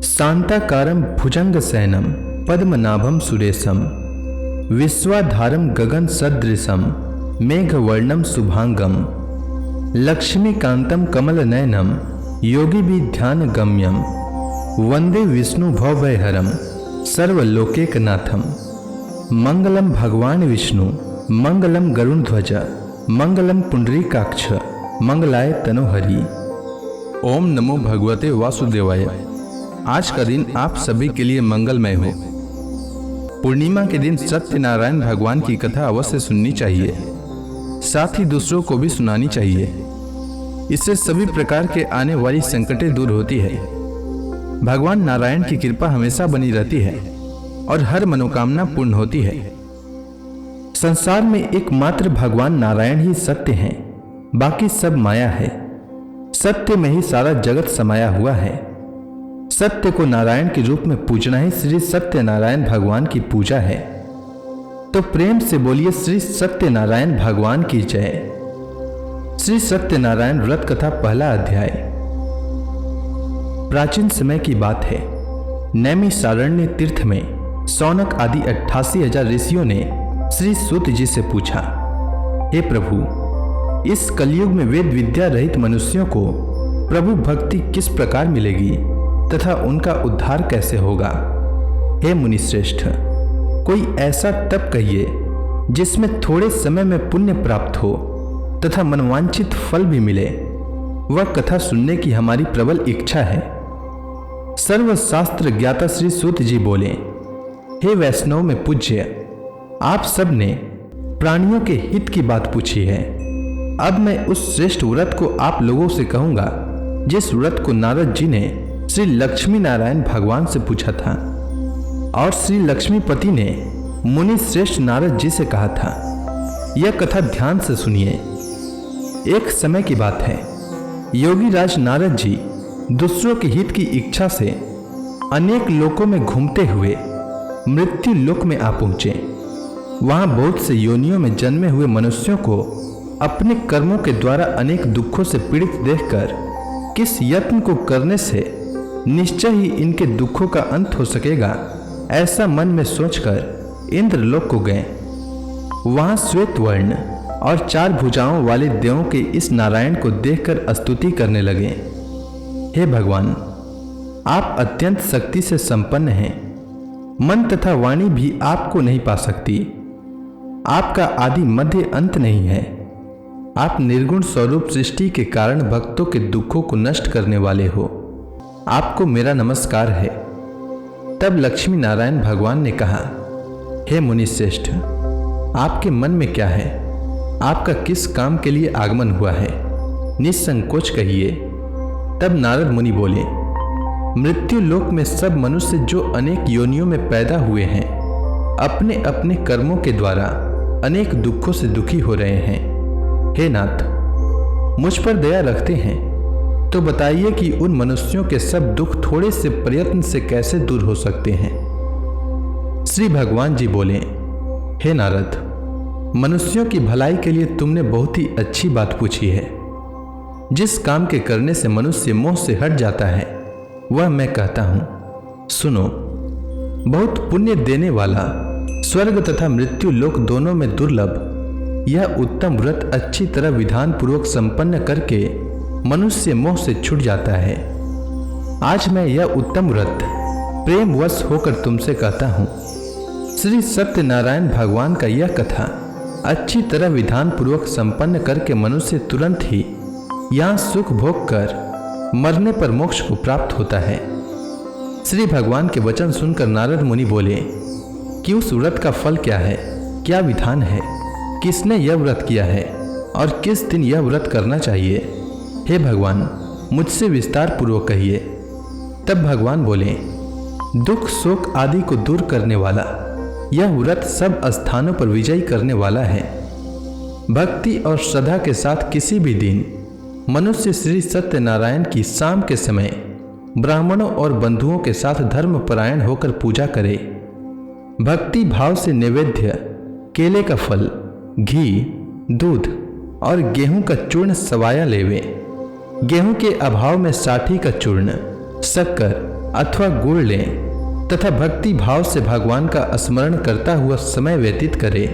शांताकारं भुजंगशयनं पद्मनाभं सुरेशं विश्वाधारं गगन सदृशं मेघवर्णं शुभांगं लक्ष्मीकांतं कमलनयनं योगिभिर्ध्यानगम्यं वंदे विष्णु भवभयहरं सर्वलोकैकनाथं। मंगलम भगवान विष्णु, मंगलम गरुड़ध्वज, मंगलम पुंडरीकाक्ष, मंगलाय तनोहरि। ओम नमो भगवते वासुदेवाय। आज का दिन आप सभी के लिए मंगलमय हो। पूर्णिमा के दिन सत्यनारायण भगवान की कथा अवश्य सुननी चाहिए, साथ ही दूसरों को भी सुनानी चाहिए। इससे सभी प्रकार के आने वाली संकटें दूर होती है। भगवान नारायण की कृपा हमेशा बनी रहती है और हर मनोकामना पूर्ण होती है। संसार में एकमात्र भगवान नारायण ही सत्य हैं, बाकी सब माया है। सत्य में ही सारा जगत समाया हुआ है। सत्य को नारायण के रूप में पूजना ही श्री सत्यनारायण भगवान की पूजा है। तो प्रेम से बोलिए श्री सत्यनारायण भगवान की जय। श्री सत्यनारायण व्रत कथा पहला अध्याय। प्राचीन समय की बात है। नैमिषारण्य तीर्थ में शौनक आदि 88,000 ऋषियों ने श्री सूत जी से पूछा, हे प्रभु, इस कलयुग में वेद विद्या रहित मनुष्यों को प्रभु भक्ति किस प्रकार मिलेगी तथा उनका उद्धार कैसे होगा। हे मुनिश्रेष्ठ, कोई ऐसा तप कहिए जिसमें थोड़े समय में पुण्य प्राप्त हो तथा मनवांछित फल भी मिले। वह कथा सुनने की हमारी प्रबल इच्छा है। सर्वशास्त्र ज्ञाता श्री सूत जी बोले, हे वैष्णव में पूज्य, आप सब ने प्राणियों के हित की बात पूछी है। अब मैं उस श्रेष्ठ व्रत को आप लोगों से कहूंगा जिस व्रत को नारद जी ने श्री लक्ष्मी नारायण भगवान से पूछा था और श्री लक्ष्मीपति ने मुनि श्रेष्ठ नारद जी से कहा था। यह कथा ध्यान से सुनिए। एक समय की बात है। योगी राज नारद जी दूसरों के हित की इच्छा से अनेक लोकों में घूमते हुए मृत्यु लोक में आ पहुंचे। वहां बहुत से योनियों में जन्मे हुए मनुष्यों को अपने कर्मों के द्वारा अनेक दुखों से पीड़ित देखकर किस यत्न को करने से निश्चय ही इनके दुखों का अंत हो सकेगा, ऐसा मन में सोचकर इंद्रलोक को गए। वहां श्वेत वर्ण और 4 भुजाओं वाले देवों के इस नारायण को देखकर स्तुति करने लगे। हे भगवान, आप अत्यंत शक्ति से संपन्न हैं। मन तथा वाणी भी आपको नहीं पा सकती। आपका आदि मध्य अंत नहीं है। आप निर्गुण स्वरूप सृष्टि के कारण भक्तों के दुखों को नष्ट करने वाले हो। आपको मेरा नमस्कार है। तब लक्ष्मी नारायण भगवान ने कहा, हे मुनिश्रेष्ठ, आपके मन में क्या है? आपका किस काम के लिए आगमन हुआ है? निसंकोच कहिए। तब नारद मुनि बोले, मृत्यु लोक में सब मनुष्य जो अनेक योनियों में पैदा हुए हैं, अपने अपने कर्मों के द्वारा अनेक दुखों से दुखी हो रहे हैं। हे नाथ, मुझ पर दया रखते हैं तो बताइए कि उन मनुष्यों के सब दुख थोड़े से प्रयत्न से कैसे दूर हो सकते हैं। श्री भगवान जी बोले, हे नारद, मनुष्यों की भलाई के लिए तुमने बहुत ही अच्छी बात पूछी है। जिस काम के करने से मनुष्य मोह से हट जाता है वह मैं कहता हूं, सुनो। बहुत पुण्य देने वाला, स्वर्ग तथा मृत्यु लोक दोनों में दुर्लभ यह उत्तम व्रत अच्छी तरह विधान पूर्वक संपन्न करके मनुष्य मोह से छूट जाता है। आज मैं यह उत्तम व्रत प्रेमवश होकर तुमसे कहता हूं। श्री सत्यनारायण भगवान का यह कथा अच्छी तरह विधान पूर्वक संपन्न करके मनुष्य तुरंत ही यहाँ सुख भोग कर मरने पर मोक्ष को प्राप्त होता है। श्री भगवान के वचन सुनकर नारद मुनि बोले कि उस व्रत का फल क्या है, क्या विधान है, किसने यह व्रत किया है और किस दिन यह व्रत करना चाहिए। हे भगवान, मुझसे विस्तार पूर्वक कहिए। तब भगवान बोले, दुख शोक आदि को दूर करने वाला यह व्रत सब स्थानों पर विजयी करने वाला है। भक्ति और श्रद्धा के साथ किसी भी दिन मनुष्य श्री सत्यनारायण की शाम के समय ब्राह्मणों और बंधुओं के साथ धर्मपरायण होकर पूजा करे। भक्ति भाव से नैवेद्य केले का फल, घी, दूध और गेहूं का चूर्ण सवाया लेवे। गेहूं के अभाव में साठी का चूर्ण, शक्कर अथवा गुड़ लें तथा भक्ति भाव से भगवान का स्मरण करता हुआ समय व्यतीत करे।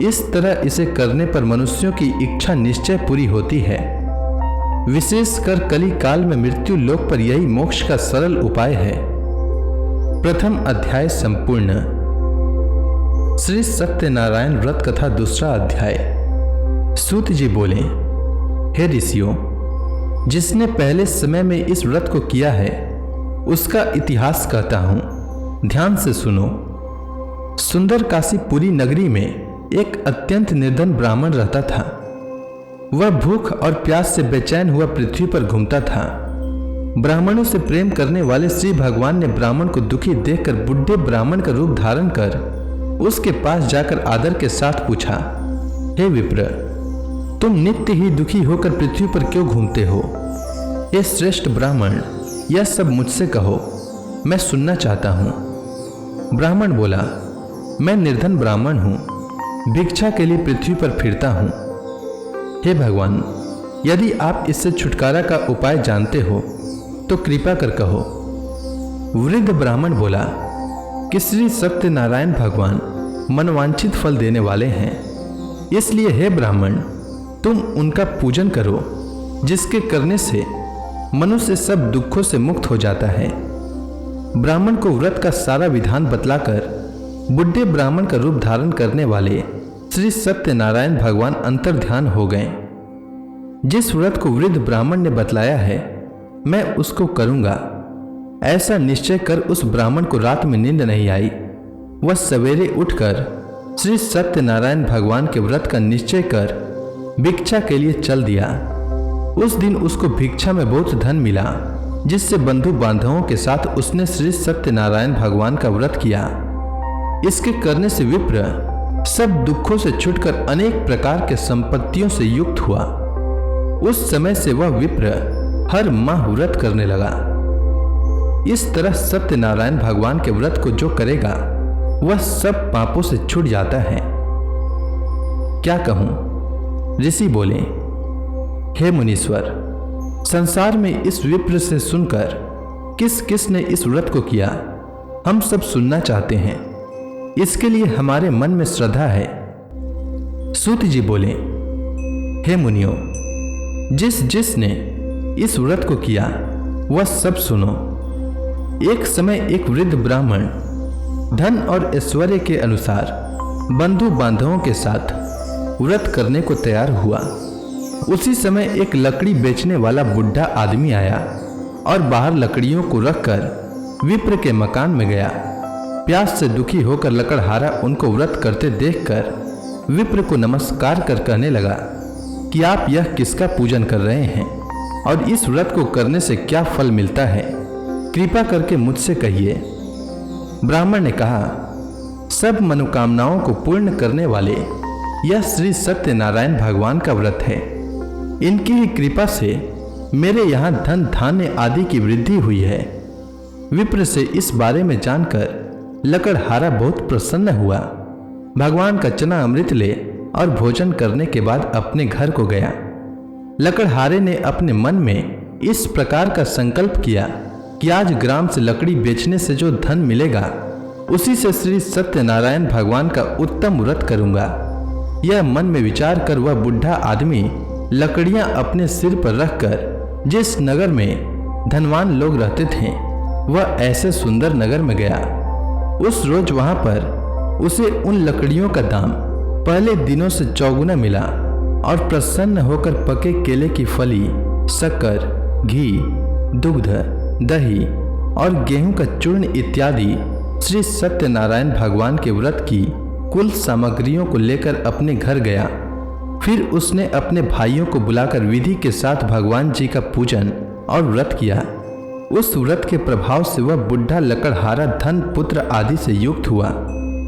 इस तरह इसे करने पर मनुष्यों की इच्छा निश्चय पूरी होती है। विशेषकर कली काल में मृत्यु लोक पर यही मोक्ष का सरल उपाय है। प्रथम अध्याय संपूर्ण। श्री सत्यनारायण व्रत कथा दूसरा अध्याय। सूत जी बोले, हे ऋषियों, जिसने पहले समय में इस व्रत को किया है उसका इतिहास कहता हूं, ध्यान से सुनो। सुंदर काशीपुरी नगरी में एक अत्यंत निर्धन ब्राह्मण रहता था। वह भूख और प्यास से बेचैन हुआ पृथ्वी पर घूमता था। ब्राह्मणों से प्रेम करने वाले श्री भगवान ने ब्राह्मण को दुखी देखकर बुढ़े ब्राह्मण का रूप धारण कर उसके पास जाकर आदर के साथ पूछा, हे विप्र, तुम नित्य ही दुखी होकर पृथ्वी पर क्यों घूमते हो? हे श्रेष्ठ ब्राह्मण, यह सब मुझसे कहो, मैं सुनना चाहता हूं। ब्राह्मण बोला, मैं निर्धन ब्राह्मण हूं, भिक्षा के लिए पृथ्वी पर फिरता हूं। हे भगवान, यदि आप इससे छुटकारा का उपाय जानते हो तो कृपा कर कहो। वृद्ध ब्राह्मण बोला कि श्री सत्यनारायण भगवान मनवांछित फल देने वाले हैं, इसलिए हे ब्राह्मण, तुम उनका पूजन करो, जिसके करने से मनुष्य सब दुखों से मुक्त हो जाता है। ब्राह्मण को व्रत का सारा विधान बतलाकर बुढ़े ब्राह्मण का रूप धारण करने वाले श्री सत्यनारायण भगवान अंतर्ध्यान हो गए। जिस व्रत को वृद्ध ब्राह्मण ने बतलाया है मैं उसको करूंगा, ऐसा निश्चय कर उस ब्राह्मण को रात में नींद नहीं आई। वह सवेरे उठकर श्री सत्यनारायण भगवान के व्रत का निश्चय कर भिक्षा के लिए चल दिया। उस दिन उसको भिक्षा में बहुत धन मिला, जिससे बंधु बांधवों के साथ उसने श्री सत्यनारायण भगवान का व्रत किया। इसके करने से विप्र सब दुखों से छुटकर अनेक प्रकार के संपत्तियों से युक्त हुआ। उस समय से वह विप्र हर माह व्रत करने लगा। इस तरह सत्यनारायण भगवान के व्रत को जो करेगा वह सब पापों से छूट जाता है। क्या कहूं? ऋषि बोले, हे मुनीश्वर, संसार में इस विप्र से सुनकर किस किस ने इस व्रत को किया हम सब सुनना चाहते हैं। इसके लिए हमारे मन में श्रद्धा है। सूत जी बोले, हे मुनियों, जिसने इस व्रत को किया वह सब सुनो। एक समय एक वृद्ध ब्राह्मण धन और ऐश्वर्य के अनुसार बंधु बांधवों के साथ व्रत करने को तैयार हुआ। उसी समय एक लकड़ी बेचने वाला बुढ़ा आदमी आया और बाहर लकड़ियों को रखकर विप्र के मकान में गया। प्यास से दुखी होकर लकड़हारा उनको व्रत करते देखकर विप्र को नमस्कार कर कहने लगा कि आप यह किसका पूजन कर रहे हैं और इस व्रत को करने से क्या फल मिलता है, कृपा करके मुझसे कहिए। ब्राह्मण ने कहा, सब मनोकामनाओं को पूर्ण करने वाले यह श्री सत्यनारायण भगवान का व्रत है। इनकी ही कृपा से मेरे यहाँ धन धान्य आदि की वृद्धि हुई है। विप्र से इस बारे में जानकर लकड़हारा बहुत प्रसन्न हुआ। भगवान का चना अमृत ले और भोजन करने के बाद अपने घर को गया। लकड़हारे ने अपने मन में इस प्रकार का संकल्प किया कि आज ग्राम से लकड़ी बेचने से जो धन मिलेगा उसी से श्री सत्यनारायण भगवान का उत्तम व्रत करूंगा। यह मन में विचार कर वह बुढ़ा आदमी लकड़ियां अपने सिर पर रखकर जिस नगर में धनवान लोग रहते थे वह ऐसे सुंदर नगर में गया। उस रोज वहां पर उसे उन लकड़ियों का दाम पहले दिनों से चौगुना मिला और प्रसन्न होकर पके केले की फली, शक्कर, घी, दुग्ध, दही और गेहूं का चूर्ण इत्यादि श्री सत्यनारायण भगवान के व्रत की कुल सामग्रियों को लेकर अपने घर गया। फिर उसने अपने भाइयों को बुलाकर विधि के साथ भगवान जी का पूजन और व्रत किया। उस व्रत के प्रभाव से वह बुढ़ा लकड़हारा धन पुत्र आदि से युक्त हुआ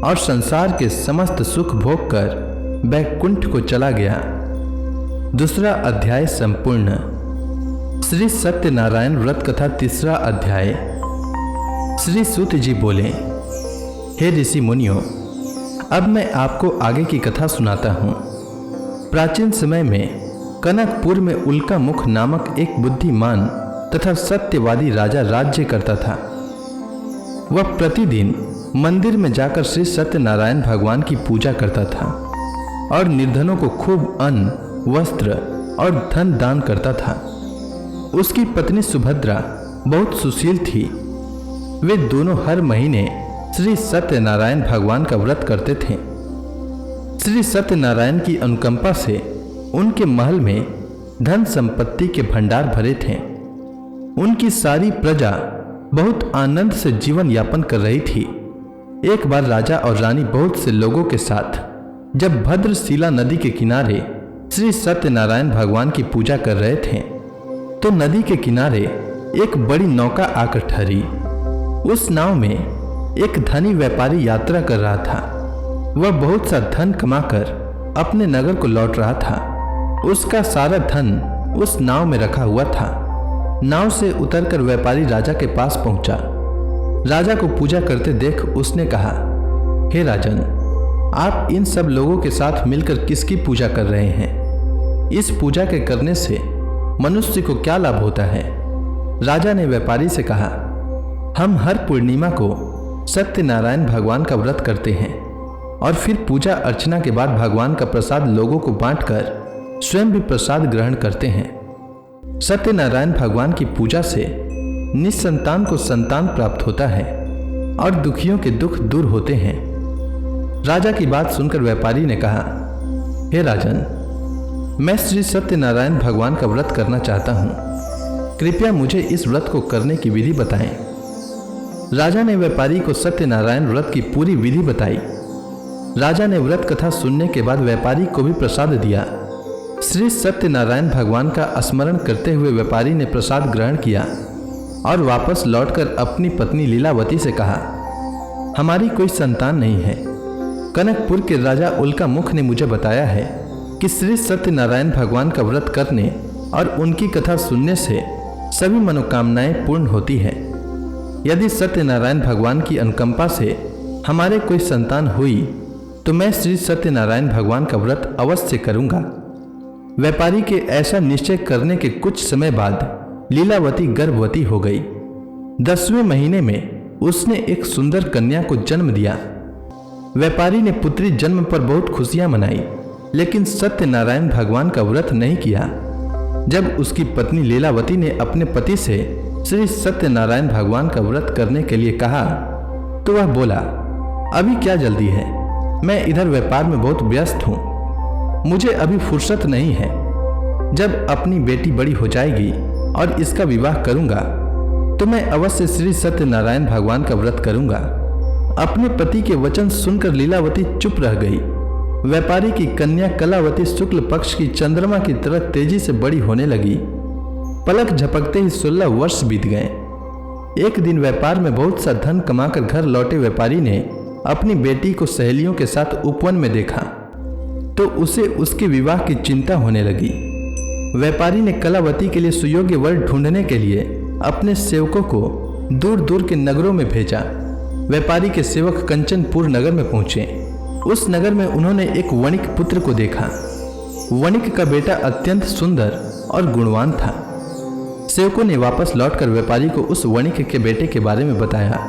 और संसार के समस्त सुख भोग कर बैकुंठ को चला गया। दूसरा अध्याय संपूर्ण। श्री सत्यनारायण व्रत कथा तीसरा अध्याय। श्री सूत जी बोले, हे ऋषि मुनियों, अब मैं आपको आगे की कथा सुनाता हूँ। प्राचीन समय में कनकपुर में उल्का मुख नामक एक बुद्धिमान तथा सत्यवादी राजा राज्य करता था। वह प्रतिदिन मंदिर में जाकर श्री सत्यनारायण भगवान की पूजा करता था और निर्धनों को खूब अन्न, वस्त्र और धन दान करता था। उसकी पत्नी सुभद्रा बहुत सुशील थी। वे दोनों हर महीने श्री सत्यनारायण भगवान का व्रत करते थे। श्री सत्यनारायण की अनुकंपा से उनके महल में धन संपत्ति के भंडार भरे थे। उनकी सारी प्रजा बहुत आनंद से जीवन यापन कर रही थी। एक बार राजा और रानी बहुत से लोगों के साथ जब भद्रशिला नदी के किनारे श्री सत्यनारायण भगवान की पूजा कर रहे थे तो नदी के किनारे एक बड़ी नौका आकर ठहरी। उस नाव में एक धनी व्यापारी यात्रा कर रहा था। वह बहुत सा धन कमाकर अपने नगर को लौट रहा था। उसका सारा धन उस नाव में रखा हुआ था। नाव से उतरकर व्यापारी राजा के पास पहुंचा। राजा को पूजा करते देख उसने कहा, हे राजन, आप इन सब लोगों के साथ मिलकर किसकी पूजा कर रहे हैं? इस पूजा के करने से मनुष्य को क्या लाभ होता है? राजा ने व्यापारी से कहा, हम हर पूर्णिमा को सत्यनारायण भगवान का व्रत करते हैं और फिर पूजा अर्चना के बाद भगवान का प्रसाद लोगों को बांटकर स्वयं भी प्रसाद ग्रहण करते हैं। सत्यनारायण भगवान की पूजा से निसंतान को संतान प्राप्त होता है और दुखियों के दुख दूर होते हैं। राजा की बात सुनकर व्यापारी ने कहा, हे राजन, मैं श्री सत्यनारायण भगवान का व्रत करना चाहता हूँ। कृपया मुझे इस व्रत को करने की विधि बताएं। राजा ने व्यापारी को सत्यनारायण व्रत की पूरी विधि बताई। राजा ने व्रत कथा सुनने के बाद व्यापारी को भी प्रसाद दिया। श्री सत्यनारायण भगवान का स्मरण करते हुए व्यापारी ने प्रसाद ग्रहण किया और वापस लौटकर अपनी पत्नी लीलावती से कहा, हमारी कोई संतान नहीं है। कनकपुर के राजा उल्का मुख ने मुझे बताया है कि श्री सत्यनारायण भगवान का व्रत करने और उनकी कथा सुनने से सभी मनोकामनाएं पूर्ण होती है। यदि सत्यनारायण भगवान की अनुकंपा से हमारे कोई संतान हुई तो मैं श्री सत्यनारायण भगवान का व्रत अवश्य करूंगा। व्यापारी के ऐसा निश्चय करने के कुछ समय बाद लीलावती गर्भवती हो गई। 10वें महीने में उसने एक सुंदर कन्या को जन्म दिया। व्यापारी ने पुत्री जन्म पर बहुत खुशियां मनाई, लेकिन सत्यनारायण भगवान का व्रत नहीं किया। जब उसकी पत्नी लीलावती ने अपने पति से श्री सत्यनारायण भगवान का व्रत करने के लिए कहा तो वह बोला, अभी क्या जल्दी है, मैं इधर व्यापार में बहुत व्यस्त हूँ, मुझे अभी फुर्सत नहीं है। जब अपनी बेटी बड़ी हो जाएगी और इसका विवाह करूंगा तो मैं अवश्य श्री सत्यनारायण भगवान का व्रत करूंगा। अपने पति के वचन सुनकर लीलावती चुप रह गई। व्यापारी की कन्या कलावती शुक्ल पक्ष की चंद्रमा की तरह तेजी से बड़ी होने लगी। पलक झपकते ही 16 वर्ष बीत गए। एक दिन व्यापार में बहुत सा धन कमाकर घर लौटे व्यापारी ने अपनी बेटी को सहेलियों के साथ उपवन में देखा तो उसे उसके विवाह की चिंता होने लगी। व्यापारी ने कलावती के लिए सुयोग्य वर ढूंढने के लिए अपने सेवकों को दूर दूर के नगरों में भेजा। व्यापारी के सेवक कंचनपुर नगर में पहुंचे। उस नगर में उन्होंने एक वणिक पुत्र को देखा। वणिक का बेटा अत्यंत सुंदर और गुणवान था। सेवकों ने वापस लौटकर व्यापारी को उस वणिक के बेटे के बारे में बताया।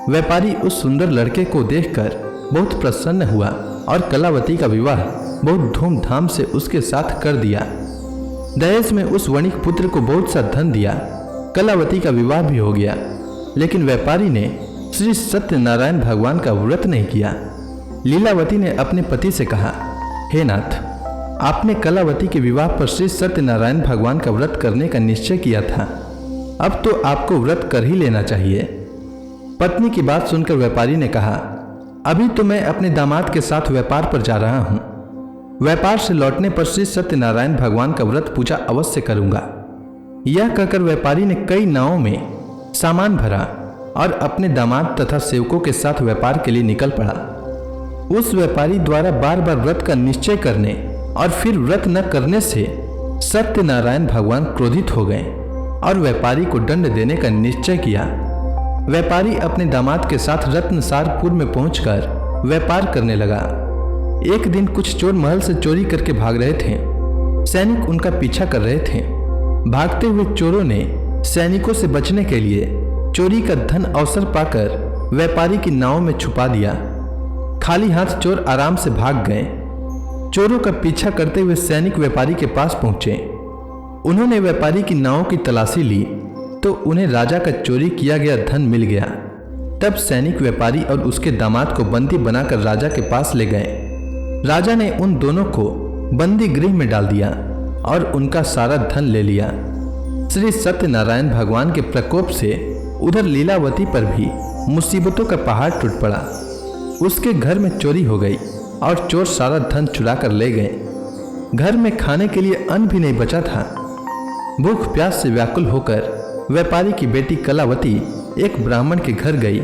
व्यापारी उस सुंदर लड़के को देखकर बहुत प्रसन्न हुआ और कलावती का विवाह बहुत धूमधाम से उसके साथ कर दिया। दहेज में उस वणिक पुत्र को बहुत सा धन दिया। कलावती का विवाह भी हो गया, लेकिन व्यापारी ने श्री सत्यनारायण भगवान का व्रत नहीं किया। लीलावती ने अपने पति से कहा, हे नाथ, आपने कलावती के विवाह पर श्री सत्यनारायण भगवान का व्रत करने का निश्चय किया था, अब तो आपको व्रत कर ही लेना चाहिए। पत्नी की बात सुनकर व्यापारी ने कहा, अभी तो मैं अपने दामाद के साथ व्यापार पर जा रहा हूँ। व्यापार से लौटने पर श्री सत्यनारायण भगवान का व्रत पूजा अवश्य करूंगा। यह कहकर व्यापारी ने कई नावों में सामान भरा और अपने दामाद तथा सेवकों के साथ व्यापार के लिए निकल पड़ा। उस व्यापारी द्वारा बार बार व्रत का निश्चय करने और फिर व्रत न करने से सत्यनारायण भगवान क्रोधित हो गए और व्यापारी को दंड देने का निश्चय किया। व्यापारी अपने दामाद के साथ रत्नसारपुर में पहुंचकर व्यापार करने लगा। एक दिन कुछ चोर महल से चोरी करके भाग रहे थे। सैनिक उनका पीछा कर रहे थे। भागते हुए चोरों ने सैनिकों से बचने के लिए चोरी का धन अवसर पाकर व्यापारी की नाव में छुपा दिया। खाली हाथ चोर आराम से भाग गए। चोरों का पीछा करते हुए सैनिक व्यापारी के पास पहुंचे। उन्होंने व्यापारी की नाव की तलाशी ली तो उन्हें राजा का चोरी किया गया धन मिल गया। तब सैनिक व्यापारी और उसके दामाद को बंदी बनाकर राजा के पास ले गए। राजा ने उन दोनों को बंदी गृह में डाल दिया और उनका सारा धन ले लिया। श्री सत्यनारायण भगवान के प्रकोप से उधर लीलावती पर भी मुसीबतों का पहाड़ टूट पड़ा। उसके घर में चोरी हो गई और चोर सारा धन चुरा कर ले गए। घर में खाने के लिए अन्न भी नहीं बचा था। भूख प्यास से व्याकुल होकर व्यापारी की बेटी कलावती एक ब्राह्मण के घर गई।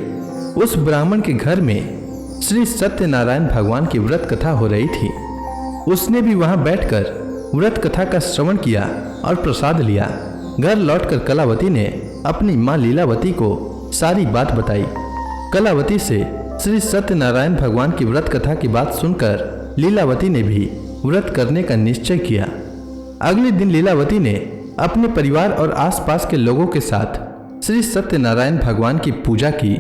उस ब्राह्मण के घर में श्री सत्यनारायण भगवान की व्रत कथा हो रही थी। उसने भी वहां बैठकर व्रत कथा का श्रवण किया और प्रसाद लिया। घर लौटकर कलावती ने अपनी मां लीलावती को सारी बात बताई। कलावती से श्री सत्यनारायण भगवान की व्रत कथा की बात सुनकर लीलावती ने भी व्रत करने का निश्चय किया। अगले दिन लीलावती ने अपने परिवार और आसपास के लोगों के साथ श्री सत्यनारायण भगवान की पूजा की।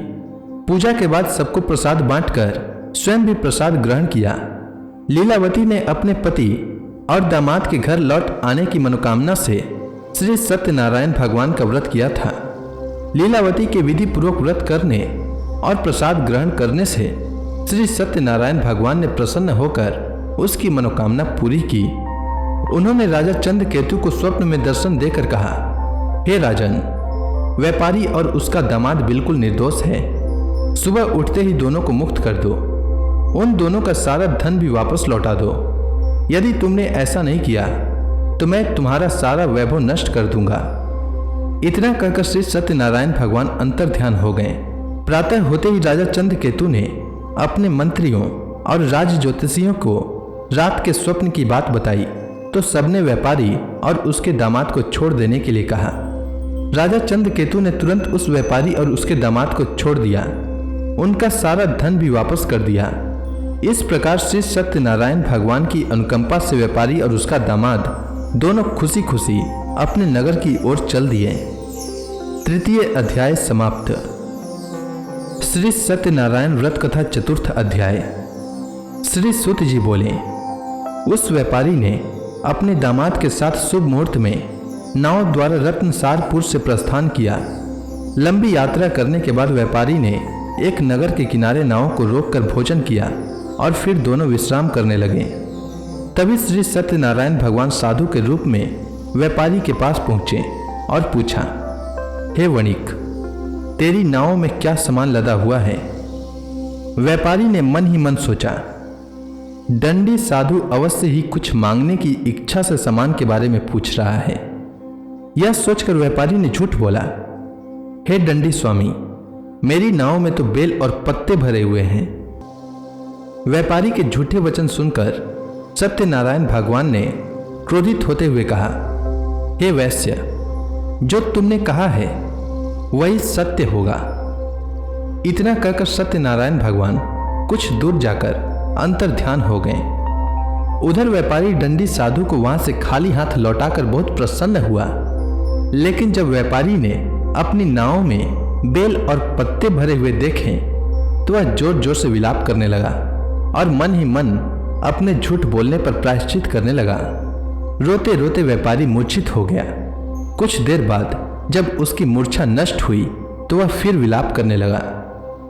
पूजा के बाद सबको प्रसाद बांटकर स्वयं भी प्रसाद ग्रहण किया। लीलावती ने अपने पति और दामाद के घर लौट आने की मनोकामना से श्री सत्यनारायण भगवान का व्रत किया था। लीलावती के विधि पूर्वक व्रत करने और प्रसाद ग्रहण करने से श्री सत्यनारायण भगवान ने प्रसन्न होकर उसकी मनोकामना पूरी की। उन्होंने राजा चंद्रकेतु को स्वप्न में दर्शन देकर कहा, हे राजन, व्यापारी और उसका दामाद बिल्कुल निर्दोष है। सुबह उठते ही दोनों को मुक्त कर दो। उन दोनों का सारा धन भी वापस लौटा दो। यदि तुमने ऐसा नहीं किया तो मैं तुम्हारा सारा वैभव नष्ट कर दूंगा। इतना कहकर श्री सत्यनारायण भगवान अंतर ध्यान हो गए। प्रातः होते ही राजा चंद्रकेतु ने अपने मंत्रियों और राज ज्योतिषियों को रात के स्वप्न की बात बताई तो सबने व्यापारी और उसके दामाद को छोड़ देने के लिए कहा। राजा चंद्रकेतु ने तुरंत उस व्यापारी और उसके दामाद को छोड़ दिया। उनका सारा धन भी वापस कर दिया। इस प्रकार श्री सत्यनारायण भगवान की अनुकंपा से व्यापारी और उसका दामाद दोनों खुशी खुशी अपने नगर की ओर चल दिए। तृतीय अध्याय समाप्त। श्री सत्यनारायण व्रत कथा चतुर्थ अध्याय। श्री सूत जी बोले, उस व्यापारी ने अपने दामाद के साथ शुभ मुहूर्त में नाव द्वारा रत्नसारपुर से प्रस्थान किया। लंबी यात्रा करने के बाद व्यापारी ने एक नगर के किनारे नाव को रोककर भोजन किया और फिर दोनों विश्राम करने लगे। तभी श्री सत्यनारायण भगवान साधु के रूप में व्यापारी के पास पहुंचे और पूछा, हे वणिक, तेरी नाव में क्या सामान लदा हुआ है? व्यापारी ने मन ही मन सोचा, दंडी साधु अवश्य ही कुछ मांगने की इच्छा से सामान के बारे में पूछ रहा है। यह सोचकर व्यापारी ने झूठ बोला, हे दंडी स्वामी, मेरी नाव में तो बेल और पत्ते भरे हुए हैं। व्यापारी के झूठे वचन सुनकर सत्यनारायण भगवान ने क्रोधित होते हुए कहा, हे वैश्य, जो तुमने कहा है वही सत्य होगा। इतना कहकर सत्यनारायण भगवान कुछ दूर जाकर अंतर ध्यान हो गए। उधर व्यापारी दंडी साधु को वहां से खाली हाथ लौटाकर बहुत प्रसन्न हुआ। लेकिन जब व्यापारी ने अपनी नाव में बेल और पत्ते भरे हुए देखे तो वह जोर जोर से विलाप करने लगा और मन ही मन अपने झूठ बोलने पर प्रायश्चित करने लगा। रोते रोते व्यापारी मूर्छित हो गया। कुछ देर बाद जब उसकी मूर्छा नष्ट हुई तो वह फिर विलाप करने लगा।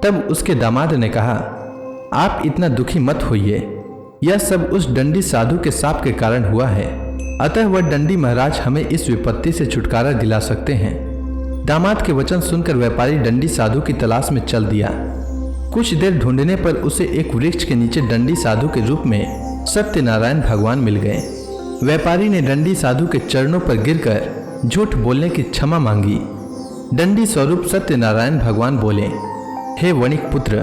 तब उसके दामाद ने कहा, आप इतना दुखी मत होइए, यह सब उस दंडी साधु के शाप के कारण हुआ है। अतः वह दंडी महाराज हमें इस विपत्ति से छुटकारा दिला सकते हैं। दामाद के वचन सुनकर व्यापारी दंडी साधु की तलाश में चल दिया। कुछ देर ढूंढने पर उसे एक वृक्ष के नीचे दंडी साधु के रूप में सत्यनारायण भगवान मिल गए। व्यापारी ने दंडी साधु के चरणों पर गिरकर झूठ बोलने की क्षमा मांगी। दंडी स्वरूप सत्यनारायण भगवान बोले, हे वणिक पुत्र,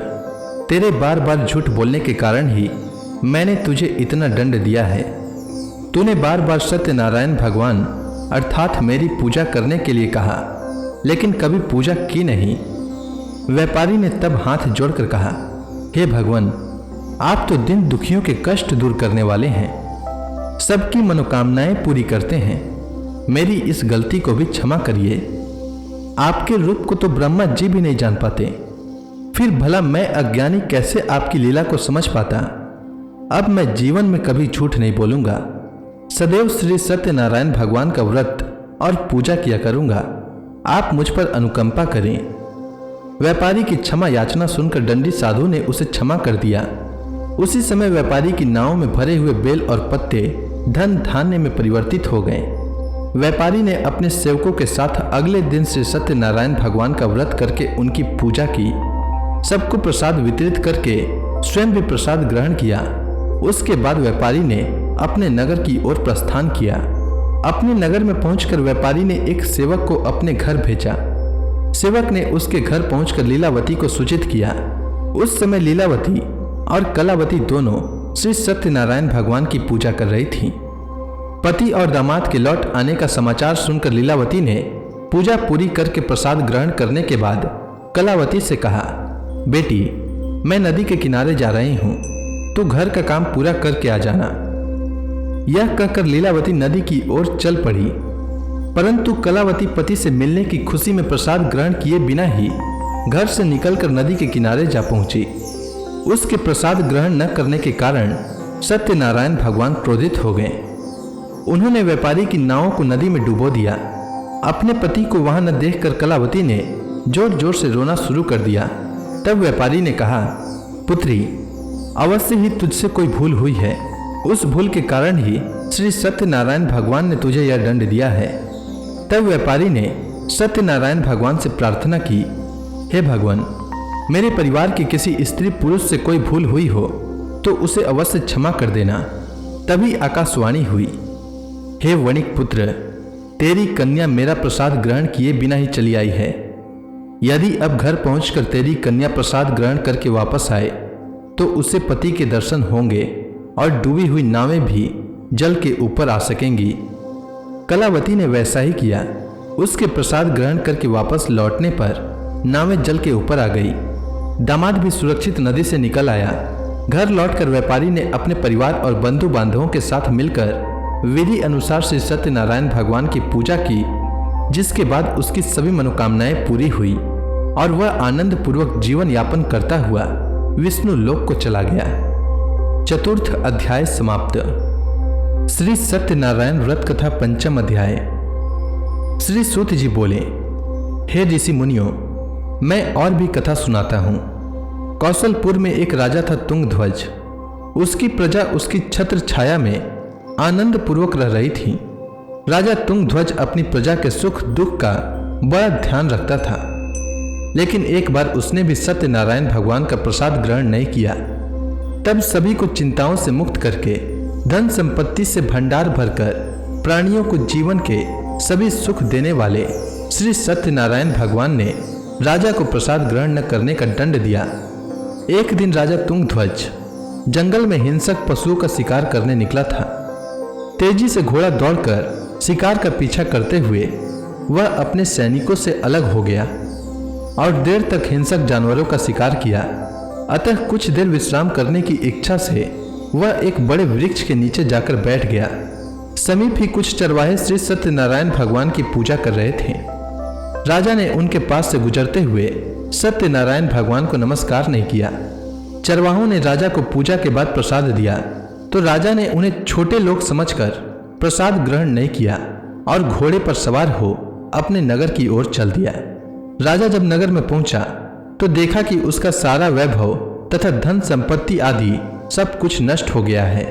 तेरे बार बार झूठ बोलने के कारण ही मैंने तुझे इतना दंड दिया है। तूने बार बार सत्यनारायण भगवान अर्थात मेरी पूजा करने के लिए कहा, लेकिन कभी पूजा की नहीं। व्यापारी ने तब हाथ जोड़कर कहा, हे भगवान, आप तो दिन दुखियों के कष्ट दूर करने वाले हैं, सबकी मनोकामनाएं पूरी करते हैं। मेरी इस गलती को भी क्षमा करिए। आपके रूप को तो ब्रह्मा जी भी नहीं जान पाते, फिर भला मैं अज्ञानी कैसे आपकी लीला को समझ पाता। अब मैं जीवन में कभी झूठ नहीं बोलूंगा, सदैव श्री सत्यनारायण भगवान का व्रत और पूजा किया करूंगा। आप मुझ पर अनुकंपा करें। व्यापारी की क्षमा याचना सुनकर दंडी साधु ने उसे क्षमा कर दिया। उसी समय व्यापारी की नाव में भरे हुए बेल और पत्ते धन धान्य में परिवर्तित हो गए। व्यापारी ने अपने सेवकों के साथ अगले दिन श्री सत्यनारायण भगवान का व्रत करके उनकी पूजा की। सबको प्रसाद वितरित करके स्वयं भी प्रसाद ग्रहण किया। उसके बाद व्यापारी ने अपने नगर की ओर प्रस्थान किया। अपने नगर में पहुंचकर व्यापारी ने एक सेवक को अपने घर भेजा। सेवक ने उसके घर पहुंचकर लीलावती को सूचित किया। उस समय लीलावती और कलावती दोनों श्री सत्यनारायण भगवान की पूजा कर रही थीं। पति और दामाद के लौट आने का समाचार सुनकर लीलावती ने पूजा पूरी करके प्रसाद ग्रहण करने के बाद कलावती से कहा, बेटी, मैं नदी के किनारे जा रही हूँ, तो घर का काम पूरा करके आ जाना। यह कहकर लीलावती नदी की ओर चल पड़ी, परंतु कलावती पति से मिलने की खुशी में प्रसाद ग्रहण किए बिना ही घर से निकलकर नदी के किनारे जा पहुंची। उसके प्रसाद ग्रहण न करने के कारण सत्यनारायण भगवान क्रोधित हो गए। उन्होंने व्यापारी की नाव को नदी में डुबो दिया। अपने पति को वहां न देखकर कलावती ने जोर जोर से रोना शुरू कर दिया। तब व्यापारी ने कहा, पुत्री, अवश्य ही तुझसे कोई भूल हुई है। उस भूल के कारण ही श्री सत्यनारायण भगवान ने तुझे यह दंड दिया है। तब व्यापारी ने सत्यनारायण भगवान से प्रार्थना की, हे भगवान, मेरे परिवार के किसी स्त्री पुरुष से कोई भूल हुई हो तो उसे अवश्य क्षमा कर देना। तभी आकाशवाणी हुई, हे वणिक पुत्र, तेरी कन्या मेरा प्रसाद ग्रहण किए बिना ही चली आई है। यदि अब घर पहुंचकर तेरी कन्या प्रसाद ग्रहण करके वापस आए तो उसे पति के दर्शन होंगे और डूबी हुई नावें भी जल के ऊपर आ सकेंगी। कलावती ने वैसा ही किया। उसके प्रसाद ग्रहण करके वापस लौटने पर नावें जल के ऊपर आ गई। दामाद भी सुरक्षित नदी से निकल आया। घर लौटकर व्यापारी ने अपने परिवार और बंधु बांधवों के साथ मिलकर विधि अनुसार श्री सत्यनारायण भगवान की पूजा की, जिसके बाद उसकी सभी मनोकामनाएं पूरी हुई और वह आनंद पूर्वक जीवन यापन करता हुआ विष्णु लोक को चला गया। चतुर्थ अध्याय समाप्त। श्री सत्यनारायण व्रत कथा पंचम अध्याय। श्री सूत जी बोले, हे ऋषि मुनियों, मैं और भी कथा सुनाता हूँ। कौशलपुर में एक राजा था तुंगध्वज। उसकी प्रजा उसकी छत्र छाया में आनंद पूर्वक रह रही थी। राजा तुंगध्वज अपनी प्रजा के सुख दुख का बड़ा ध्यान रखता था, लेकिन एक बार उसने भी सत्यनारायण भगवान का प्रसाद ग्रहण नहीं किया। तब सभी को चिंताओं से मुक्त करके धन संपत्ति से भंडार भरकर प्राणियों को जीवन के सभी सुख देने वाले श्री सत्यनारायण भगवान ने राजा को प्रसाद ग्रहण न करने का दंड दिया। एक दिन राजा तुंगध्वज जंगल में हिंसक पशुओं का शिकार करने निकला था। तेजी से घोड़ा दौड़कर शिकार का पीछा करते हुए वह अपने सैनिकों से अलग हो गया और देर तक हिंसक जानवरों का शिकार किया। अतः कुछ देर विश्राम करने की इच्छा से वह एक बड़े वृक्ष के नीचे जाकर बैठ गया। समीप ही कुछ चरवाहे श्री सत्यनारायण भगवान की पूजा कर रहे थे। राजा ने उनके पास से गुजरते हुए सत्यनारायण भगवान को नमस्कार नहीं किया। चरवाहों ने राजा को पूजा के बाद प्रसाद दिया तो राजा ने उन्हें छोटे लोग समझकर प्रसाद ग्रहण नहीं किया और घोड़े पर सवार हो अपने नगर की ओर चल दिया। राजा जब नगर में पहुंचा तो देखा कि उसका सारा वैभव तथा धन संपत्ति आदि सब कुछ नष्ट हो गया है।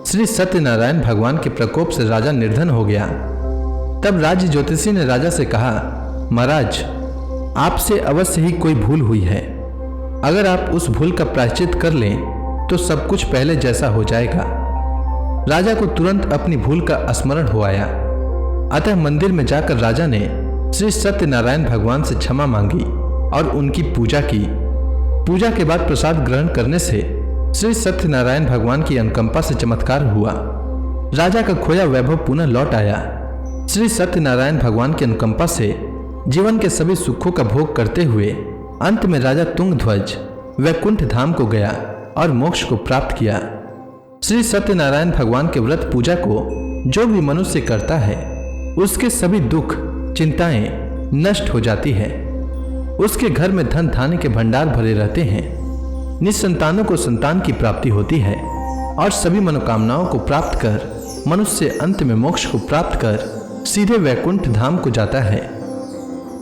श्री सत्यनारायण भगवान के प्रकोप से राजा निर्धन हो गया। तब राज्य ज्योतिषी ने राजा से कहा, महाराज, आपसे अवश्य ही कोई भूल हुई है। अगर आप उस भूल का प्रायश्चित कर लें तो सब कुछ पहले जैसा हो जाएगा। राजा को तुरंत अपनी भूल का स्मरण हो आया। अतः मंदिर में जाकर राजा ने श्री सत्यनारायण भगवान से क्षमा मांगी और उनकी पूजा की। पूजा के बाद प्रसाद ग्रहण करने से श्री सत्यनारायण भगवान की अनुकंपा से चमत्कार हुआ। राजा का खोया वैभव पुनः लौट आया। श्री सत्यनारायण भगवान की अनुकंपा से जीवन के सभी सुखों का भोग करते हुए अंत में राजा तुंगध्वज वैकुंठ धाम को गया और मोक्ष को प्राप्त किया। श्री सत्यनारायण भगवान के व्रत पूजा को जो भी मनुष्य करता है उसके सभी दुख, चिंताएं नष्ट हो जाती है। उसके घर में धन धान्य के भंडार भरे रहते हैं। निसंतानों को संतान की प्राप्ति होती है और सभी मनोकामनाओं को प्राप्त कर मनुष्य अंत में मोक्ष को प्राप्त कर सीधे वैकुंठ धाम को जाता है।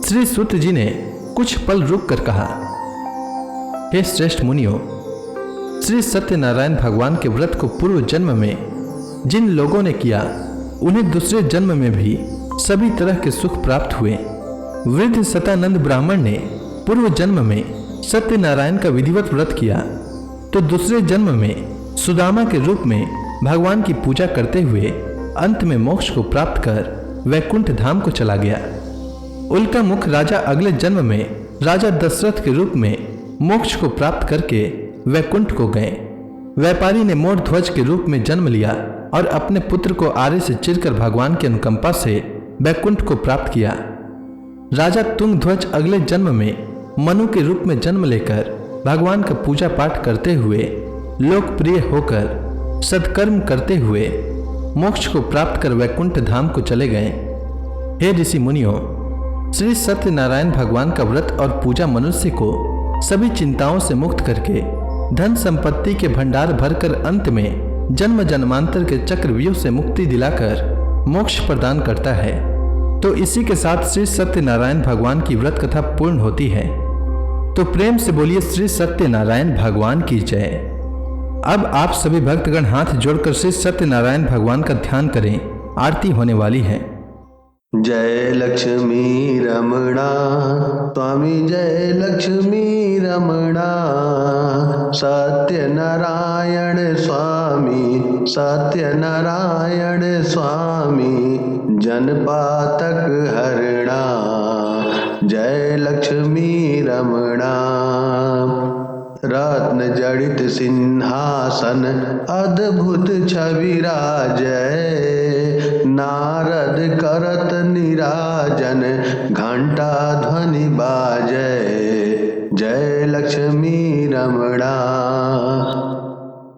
श्री सूत जी ने कुछ पल रुक कर कहा, हे श्रेष्ठ मुनियों, श्री सत्यनारायण भगवान के व्रत को पूर्व जन्म में जिन लोगों ने किया उन्हें दूसरे जन्म में भी सभी तरह के सुख प्राप्त हुए। वृद्ध सतानंद ब्राह्मण ने पूर्व जन्म में सत्यनारायण का विधिवत व्रत किया तो दूसरे जन्म में सुदामा के रूप में भगवान की पूजा करते हुए अंत में मोक्ष को प्राप्त कर वैकुंठ धाम को चला गया। उल्का मुख राजा अगले जन्म में राजा दशरथ के रूप में मोक्ष को प्राप्त करके वैकुंठ को गए। व्यापारी ने मोर ध्वज के रूप में जन्म लिया और अपने पुत्र को आरे से चिरकर भगवान की अनुकंपा से वैकुंठ को प्राप्त किया। राजा तुंग ध्वज अगले जन्म में मनु के रूप में जन्म लेकर भगवान का पूजा पाठ करते हुए लोकप्रिय होकर सत्कर्म करते हुए मोक्ष को प्राप्त कर वैकुंठ धाम को चले गए। हे ऋषि मुनियों, श्री सत्यनारायण भगवान का व्रत और पूजा मनुष्य को सभी चिंताओं से मुक्त करके धन संपत्ति के भंडार भरकर अंत में जन्म जन्मांतर के चक्रव्यूह से मुक्ति दिलाकर मोक्ष प्रदान करता है। तो इसी के साथ श्री सत्यनारायण भगवान की व्रत कथा पूर्ण होती है। तो प्रेम से बोलिए श्री सत्यनारायण भगवान की जय। अब आप सभी भक्तगण हाथ जोड़कर श्री सत्यनारायण भगवान का ध्यान करें, आरती होने वाली है। जय लक्ष्मी रमणा स्वामी, जय लक्ष्मी रमणा, सत्यनारायण स्वामी, सत्यनारायण स्वामी, जनपातक हरणा, जय लक्ष्मी रमणा। रत्न जड़ित सिंहासन अद्भुत छवि राजय, नारद करत निराजन घंटा ध्वनि बाजय, जय लक्ष्मी रमणा।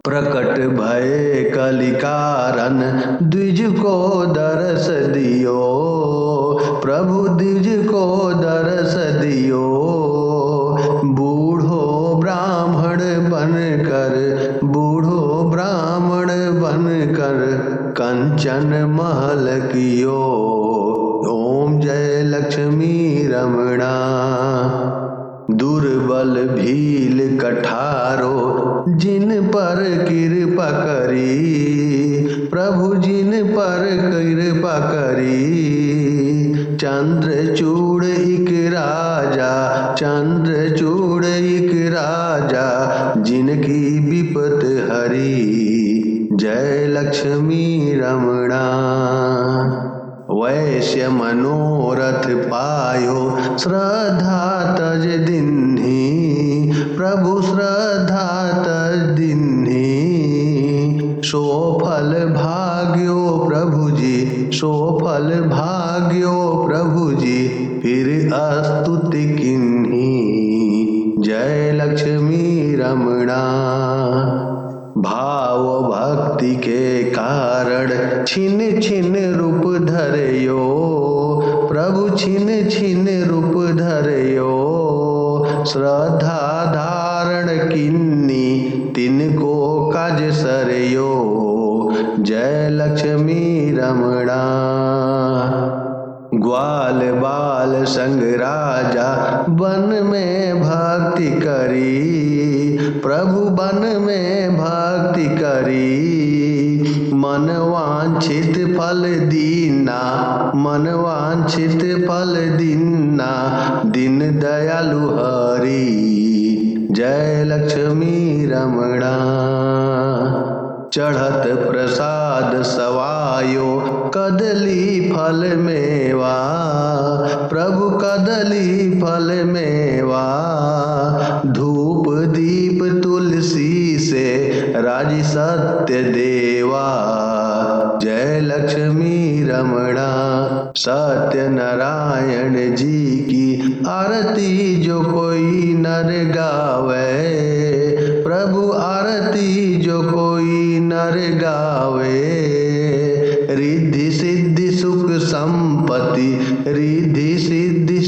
प्रकट भय कलिकारन द्विज को दरस दियो, प्रभु द्विज को दरस दियो, बूढ़ो ब्राह्मण बनकर, बूढ़ो ब्राह्मण बनकर कंचन महल कियो, ओम जय लक्ष्मी रमणा। दुर्बल भील कठारो जिन पर कृपा करी, प्रभु जिन पर कृपा करी, चंद्रचूड़ इक राजा, चंद्रचूड़ इक राजा, जिनकी विपत हरी, जय लक्ष्मी रमणा। वैश्य मनोरथ पायो श्रद्धा तज दिन्ही, प्रभु श्रद्धा तज दिन्ही, सो फल भाग्यो प्रभु जी, सो फल भाग्यो प्रभु जी, फिर स्तुति किन्ही, जय लक्ष्मी रमणा। भाव भक्ति के कारण छिन छिन रूप धरयो, प्रभु छिन छिन रूप धरयो, श्रद्धा धारण किन्नी तिनको काज सरयो, जय लक्ष्मी रमणा। ग्वाल बाल संग राजा वन में भक्ति करी, प्रभु वन में भक्ति करी, मन वांछित फल दीना, मन वांछित फल दीना, दिन दयालु हरि, जय लक्ष्मी रमणा। चढ़त प्रसाद सवायो कदली फल मेवा, प्रभु कदली फल मेवा, धूप दीप तुलसी से राजी सत्य देवा, जय लक्ष्मी रमणा। सत्यनारायण जी की आरती जो कोई नर गावे, प्रभु आरती जो कोई नर गावे, रिद्धि सिद्धि सुख संपत्ति, रिद्धि सिद्धि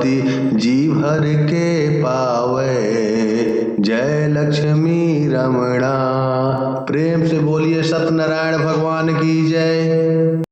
पति जी भर के पावे। जय लक्ष्मी रमणा। प्रेम से बोलिए सत्यनारायण भगवान की जय।